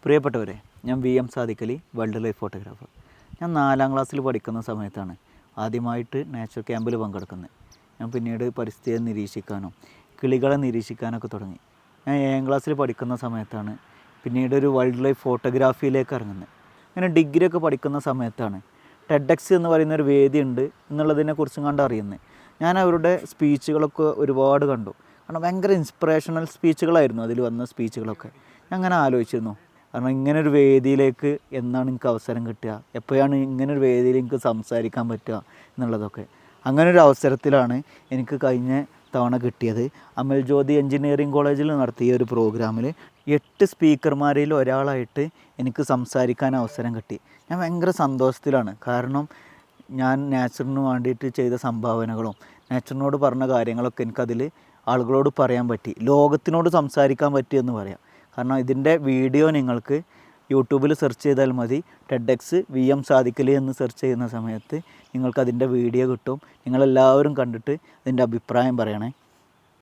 പ്രിയപ്പെട്ടവരെ, ഞാൻ VM Sadiqali, wild life photographer. ഞാൻ 4ാം ക്ലാസ്സിൽ പഠിക്കുന്ന സമയത്താണ് ആദ്യമായിട്ട് നാച്ചുറൽ ക്യാമ്പിൽ പങ്കെടുക്കുന്നത്. ഞാൻ പിന്നീട് പരിസ്ഥിതിയെ നിരീക്ഷിക്കാനും കിളികളെ നിരീക്ഷിക്കാനൊക്കെ തുടങ്ങി. ഞാൻ 7ാം ക്ലാസ്സിൽ പഠിക്കുന്ന സമയത്താണ് പിന്നീട് ഒരു വൈൽഡ് ലൈഫ് ഫോട്ടോഗ്രാഫിയിലേക്ക് ഇറങ്ങുന്നത്. അങ്ങനെ ഡിഗ്രിയൊക്കെ പഠിക്കുന്ന സമയത്താണ് TEDx എന്ന് പറയുന്നൊരു വേദിയുണ്ട് എന്നുള്ളതിനെക്കുറിച്ചും കണ്ട് അറിയുന്നത്. ഞാൻ അവരുടെ സ്പീച്ചുകളൊക്കെ ഒരുപാട് കണ്ടു. കാരണം ഭയങ്കര ഇൻസ്പിറേഷണൽ സ്പീച്ചുകളായിരുന്നു അതിൽ വന്ന സ്പീച്ചുകളൊക്കെ. ഞാൻ അങ്ങനെ ആലോചിച്ചിരുന്നു, കാരണം ഇങ്ങനൊരു വേദിയിലേക്ക് എന്നാണ് എനിക്ക് അവസരം കിട്ടുക, എപ്പോഴാണ് ഇങ്ങനൊരു വേദിയിൽ എനിക്ക് സംസാരിക്കാൻ പറ്റുക എന്നുള്ളതൊക്കെ. അങ്ങനൊരു അവസരത്തിലാണ് എനിക്ക് കഴിഞ്ഞ തവണ കിട്ടിയത്. അമൽ ജ്യോതി എഞ്ചിനീയറിംഗ് കോളേജിൽ നടത്തിയ ഒരു പ്രോഗ്രാമിൽ 8 സ്പീക്കർമാരിൽ ഒരാളായിട്ട് എനിക്ക് സംസാരിക്കാൻ അവസരം കിട്ടി. ഞാൻ ഭയങ്കര സന്തോഷത്തിലാണ്. കാരണം ഞാൻ നാച്ചറിന് വേണ്ടിയിട്ട് ചെയ്ത സംഭാവനകളും നാച്ചറിനോട് പറഞ്ഞ കാര്യങ്ങളൊക്കെ എനിക്കതിൽ ആളുകളോട് പറയാൻ പറ്റി, ലോകത്തിനോട് സംസാരിക്കാൻ പറ്റിയെന്ന് പറയാം. കാരണം ഇതിൻ്റെ വീഡിയോ നിങ്ങൾക്ക് യൂട്യൂബിൽ സെർച്ച് ചെയ്താൽ മതി. TEDx VM സാദിഖലി എന്ന് സെർച്ച് ചെയ്യുന്ന സമയത്ത് നിങ്ങൾക്കതിൻ്റെ വീഡിയോ കിട്ടും. നിങ്ങളെല്ലാവരും കണ്ടിട്ട് അതിൻ്റെ അഭിപ്രായം പറയണേ.